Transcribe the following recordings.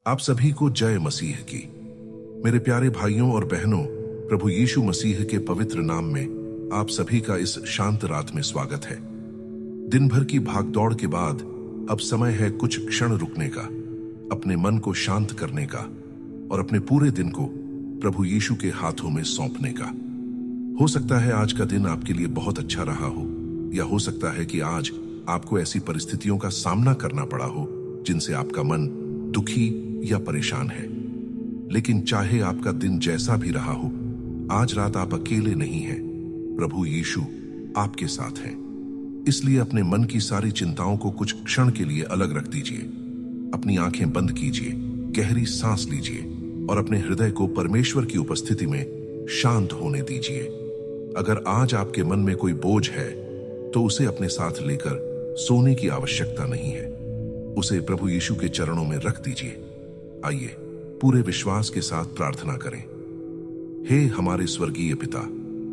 आप सभी को जय मसीह की। मेरे प्यारे भाइयों और बहनों, प्रभु यीशु मसीह के पवित्र नाम में आप सभी का इस शांत रात में स्वागत है। दिन भर की भागदौड़ के बाद अब समय है कुछ क्षण रुकने का, अपने मन को शांत करने का और अपने पूरे दिन को प्रभु यीशु के हाथों में सौंपने का। हो सकता है आज का दिन आपके लिए बहुत अच्छा रहा हो, या हो सकता है कि आज आपको ऐसी परिस्थितियों का सामना करना पड़ा हो जिनसे आपका मन दुखी या परेशान है। लेकिन चाहे आपका दिन जैसा भी रहा हो, आज रात आप अकेले नहीं हैं। प्रभु यीशु आपके साथ हैं। इसलिए अपने मन की सारी चिंताओं को कुछ क्षण के लिए अलग रख दीजिए। अपनी आंखें बंद कीजिए, गहरी सांस लीजिए और अपने हृदय को परमेश्वर की उपस्थिति में शांत होने दीजिए। अगर आज आपके मन में कोई बोझ है तो उसे अपने साथ लेकर सोने की आवश्यकता नहीं है। उसे प्रभु यीशु के चरणों में रख दीजिए। आइए पूरे विश्वास के साथ प्रार्थना करें। हे हमारे स्वर्गीय पिता,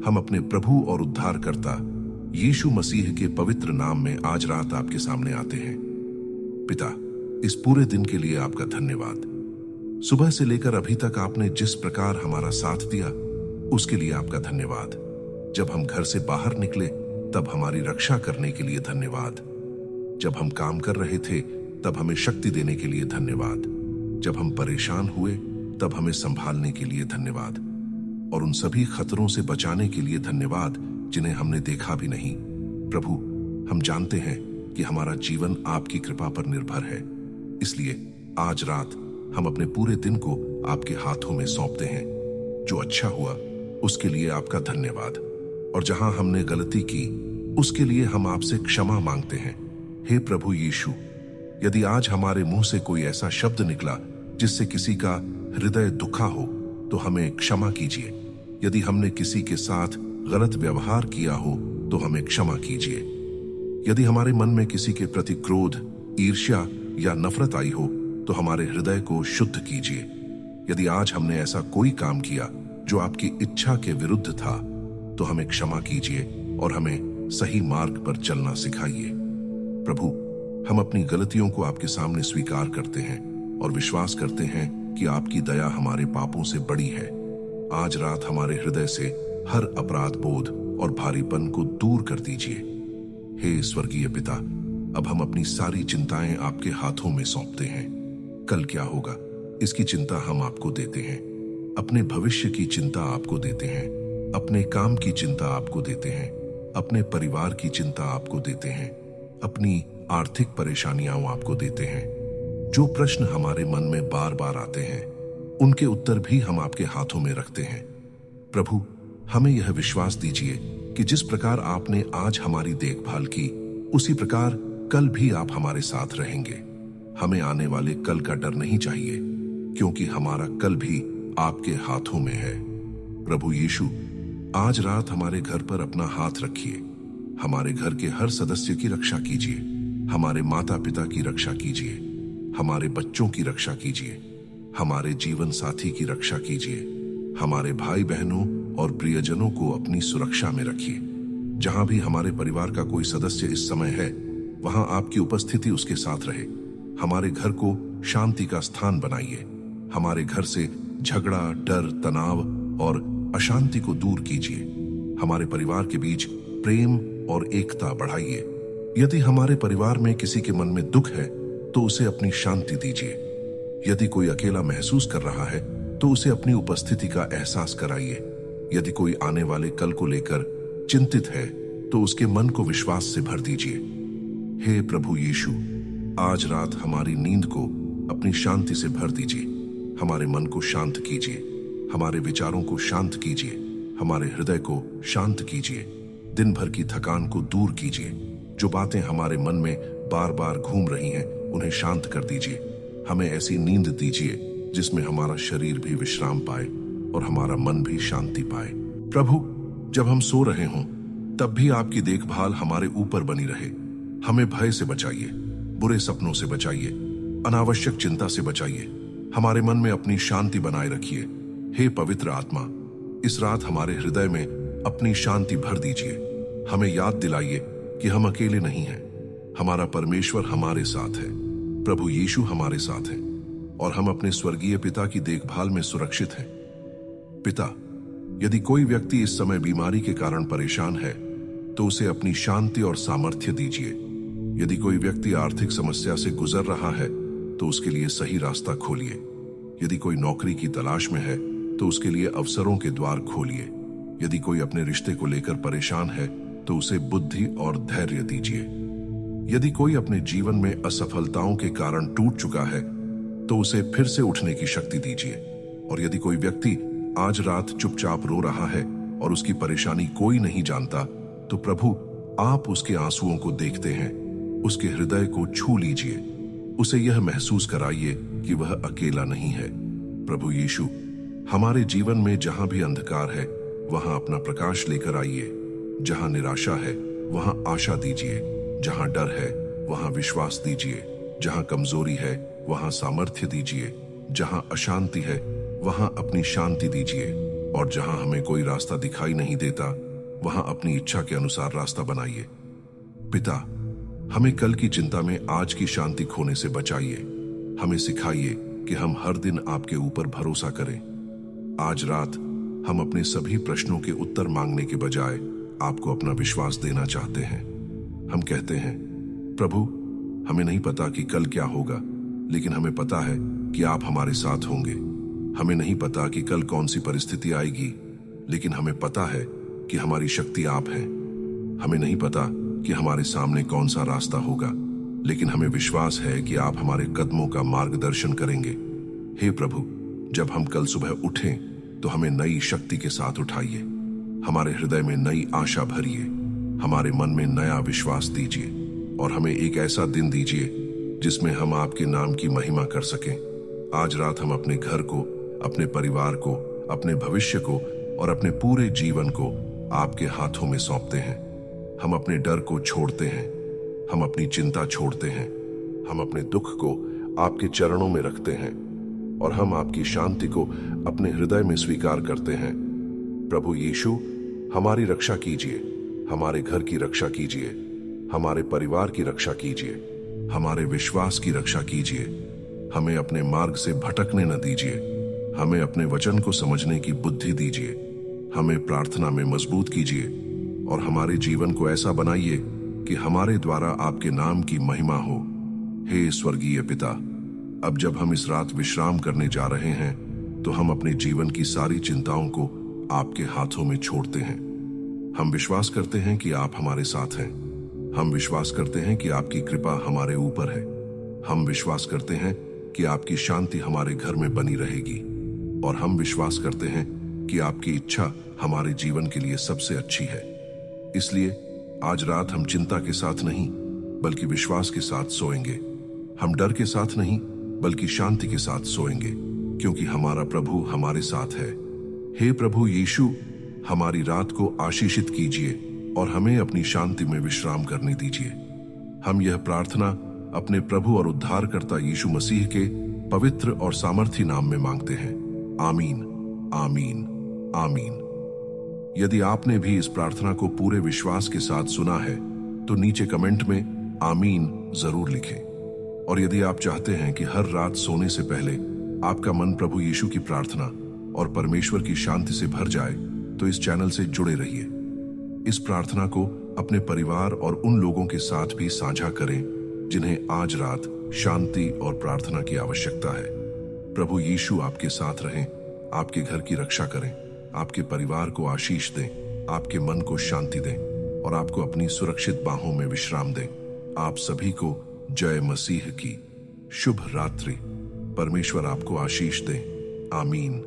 हम अपने प्रभु और उद्धारकर्ता यीशु मसीह के पवित्र नाम में आज रात आपके सामने आते हैं। पिता, इस पूरे दिन के लिए आपका धन्यवाद। सुबह से लेकर अभी तक आपने जिस प्रकार हमारा साथ दिया उसके लिए आपका धन्यवाद। जब हम घर से बाहर निकले तब हमारी रक्षा करने के लिए धन्यवाद। जब हम काम कर रहे थे तब हमें शक्ति देने के लिए धन्यवाद। जब हम परेशान हुए तब हमें संभालने के लिए धन्यवाद, और उन सभी खतरों से बचाने के लिए धन्यवाद जिन्हें हमने देखा भी नहीं। प्रभु, हम जानते हैं कि हमारा जीवन आपकी कृपा पर निर्भर है। इसलिए आज रात हम अपने पूरे दिन को आपके हाथों में सौंपते हैं। जो अच्छा हुआ उसके लिए आपका धन्यवाद, और जहां हमने गलती की उसके लिए हम आपसे क्षमा मांगते हैं। हे प्रभु यीशु, यदि आज हमारे मुंह से कोई ऐसा शब्द निकला जिससे किसी का हृदय दुखा हो तो हमें क्षमा कीजिए। यदि हमने किसी के साथ गलत व्यवहार किया हो तो हमें क्षमा कीजिए। यदि हमारे मन में किसी के प्रति क्रोध, ईर्ष्या या नफरत आई हो तो हमारे हृदय को शुद्ध कीजिए। यदि आज हमने ऐसा कोई काम किया जो आपकी इच्छा के विरुद्ध था तो हमें क्षमा कीजिए और हमें सही मार्ग पर चलना सिखाइए। प्रभु, हम अपनी गलतियों को आपके सामने स्वीकार करते हैं और विश्वास करते हैं कि आपकी दया हमारे पापों से बड़ी है। आज रात हमारे हृदय से हर अपराध बोध और भारीपन को दूर कर दीजिए। हे स्वर्गीय पिता, अब हम अपनी सारी चिंताएं आपके हाथों में सौंपते हैं। कल क्या होगा इसकी चिंता हम आपको देते हैं। अपने भविष्य की चिंता आपको देते हैं। अपने काम की चिंता आपको देते हैं। अपने परिवार की चिंता आपको देते हैं। अपनी आर्थिक परेशानियां आपको देते हैं। जो प्रश्न हमारे मन में बार बार आते हैं उनके उत्तर भी हम आपके हाथों में रखते हैं। प्रभु, हमें यह विश्वास दीजिए कि जिस प्रकार आपने आज हमारी देखभाल की उसी प्रकार कल भी आप हमारे साथ रहेंगे। हमें आने वाले कल का डर नहीं चाहिए, क्योंकि हमारा कल भी आपके हाथों में है। प्रभु यीशु, आज रात हमारे घर पर अपना हाथ रखिए। हमारे घर के हर सदस्य की रक्षा कीजिए। हमारे माता पिता की रक्षा कीजिए। हमारे बच्चों की रक्षा कीजिए। हमारे जीवन साथी की रक्षा कीजिए। हमारे भाई बहनों और प्रियजनों को अपनी सुरक्षा में रखिए। जहां भी हमारे परिवार का कोई सदस्य इस समय है वहां आपकी उपस्थिति उसके साथ रहे। हमारे घर को शांति का स्थान बनाइए। हमारे घर से झगड़ा, डर, तनाव और अशांति को दूर कीजिए। हमारे परिवार के बीच प्रेम और एकता बढ़ाइए। यदि हमारे परिवार में किसी के मन में दुख है तो उसे अपनी शांति दीजिए। यदि कोई अकेला महसूस कर रहा है तो उसे अपनी उपस्थिति का एहसास कराइए। यदि कोई आने वाले कल को लेकर चिंतित है तो उसके मन को विश्वास से भर दीजिए। हे प्रभु यीशु, आज रात हमारी नींद को अपनी शांति से भर दीजिए। हमारे मन को शांत कीजिए। हमारे विचारों को शांत कीजिए। हमारे हृदय को शांत कीजिए। दिन भर की थकान को दूर कीजिए। जो बातें हमारे मन में बार बार घूम रही हैं उन्हें शांत कर दीजिए। हमें ऐसी नींद दीजिए जिसमें हमारा शरीर भी विश्राम पाए और हमारा मन भी शांति पाए। प्रभु, जब हम सो रहे हों तब भी आपकी देखभाल हमारे ऊपर बनी रहे। हमें भय से बचाइए, बुरे सपनों से बचाइए, अनावश्यक चिंता से बचाइए। हमारे मन में अपनी शांति बनाए रखिए। हे पवित्र आत्मा, इस रात हमारे हृदय में अपनी शांति भर दीजिए। हमें याद दिलाइए कि हम अकेले नहीं हैं। हमारा परमेश्वर हमारे साथ है। प्रभु यीशु हमारे साथ है। और हम अपने स्वर्गीय पिता की देखभाल में सुरक्षित हैं। पिता, यदि कोई व्यक्ति इस समय बीमारी के कारण परेशान है तो उसे अपनी शांति और सामर्थ्य दीजिए। यदि कोई व्यक्ति आर्थिक समस्या से गुजर रहा है तो उसके लिए सही रास्ता खोलिए। यदि कोई नौकरी की तलाश में है तो उसके लिए अवसरों के द्वार खोलिए। यदि कोई अपने रिश्ते को लेकर परेशान है तो उसे बुद्धि और धैर्य दीजिए। यदि कोई अपने जीवन में असफलताओं के कारण टूट चुका है तो उसे फिर से उठने की शक्ति दीजिए। और यदि कोई व्यक्ति आज रात चुपचाप रो रहा है और उसकी परेशानी कोई नहीं जानता, तो प्रभु आप उसके आंसुओं को देखते हैं। उसके हृदय को छू लीजिए। उसे यह महसूस कराइए कि वह अकेला नहीं है। प्रभु यीशु, हमारे जीवन में जहां भी अंधकार है वहां अपना प्रकाश लेकर आइए। जहां निराशा है वहां आशा दीजिए। जहां डर है वहां विश्वास दीजिए। जहां कमजोरी है वहां सामर्थ्य दीजिए। जहां अशांति है वहां अपनी शांति दीजिए। और जहां हमें कोई रास्ता दिखाई नहीं देता वहां अपनी इच्छा के अनुसार रास्ता बनाइए। पिता, हमें कल की चिंता में आज की शांति खोने से बचाइए। हमें सिखाइए कि हम हर दिन आपके ऊपर भरोसा करें। आज रात हम अपने सभी प्रश्नों के उत्तर मांगने के बजाय आपको अपना विश्वास देना चाहते हैं। हम कहते हैं, प्रभु, हमें नहीं पता कि कल क्या होगा, लेकिन हमें पता है कि आप हमारे साथ होंगे। हमें नहीं पता कि कल कौन सी परिस्थिति आएगी, लेकिन हमें पता है कि हमारी शक्ति आप हैं। हमें नहीं पता कि हमारे सामने कौन सा रास्ता होगा, लेकिन हमें विश्वास है कि आप हमारे कदमों का मार्गदर्शन करेंगे। हे प्रभु, जब हम कल सुबह उठें तो हमें नई शक्ति के साथ उठाइए। हमारे हृदय में नई आशा भरिए। हमारे मन में नया विश्वास दीजिए और हमें एक ऐसा दिन दीजिए जिसमें हम आपके नाम की महिमा कर सकें। आज रात हम अपने घर को, अपने परिवार को, अपने भविष्य को और अपने पूरे जीवन को आपके हाथों में सौंपते हैं। हम अपने डर को छोड़ते हैं। हम अपनी चिंता छोड़ते हैं। हम अपने दुख को आपके चरणों में रखते हैं और हम आपकी शांति को अपने हृदय में स्वीकार करते हैं। प्रभु यीशु, हमारी रक्षा कीजिए। हमारे घर की रक्षा कीजिए। हमारे परिवार की रक्षा कीजिए। हमारे विश्वास की रक्षा कीजिए। हमें अपने मार्ग से भटकने न दीजिए। हमें अपने वचन को समझने की बुद्धि दीजिए। हमें प्रार्थना में मजबूत कीजिए और हमारे जीवन को ऐसा बनाइए कि हमारे द्वारा आपके नाम की महिमा हो। हे स्वर्गीय पिता, अब जब हम इस रात विश्राम करने जा रहे हैं तो हम अपने जीवन की सारी चिंताओं को आपके हाथों में छोड़ते हैं। हम विश्वास करते हैं कि आप हमारे साथ हैं। हम विश्वास करते हैं कि आपकी कृपा हमारे ऊपर है। हम विश्वास करते हैं कि आपकी शांति हमारे घर में बनी रहेगी और हम विश्वास करते हैं कि आपकी इच्छा हमारे जीवन के लिए सबसे अच्छी है। इसलिए आज रात हम चिंता के साथ नहीं बल्कि विश्वास के साथ सोएंगे। हम डर के साथ नहीं बल्कि शांति के साथ सोएंगे, क्योंकि हमारा प्रभु हमारे साथ है। हे प्रभु यीशु, हमारी रात को आशीषित कीजिए और हमें अपनी शांति में विश्राम करने दीजिए। हम यह प्रार्थना अपने प्रभु और उद्धारकर्ता यीशु मसीह के पवित्र और सामर्थी नाम में मांगते हैं। आमीन, आमीन, आमीन। यदि आपने भी इस प्रार्थना को पूरे विश्वास के साथ सुना है तो नीचे कमेंट में आमीन जरूर लिखें। और यदि आप चाहते हैं कि हर रात सोने से पहले आपका मन प्रभु यीशु की प्रार्थना और परमेश्वर की शांति से भर जाए तो इस चैनल से जुड़े रहिए। इस प्रार्थना को अपने परिवार और उन लोगों के साथ भी साझा करें जिन्हें आज रात शांति और प्रार्थना की आवश्यकता है। प्रभु यीशु आपके साथ रहें, आपके घर की रक्षा करें, आपके परिवार को आशीष दें, आपके मन को शांति दें और आपको अपनी सुरक्षित बाहों में विश्राम दें। आप सभी को जय मसीह की शुभ रात्रि। परमेश्वर आपको आशीष दे। आमीन।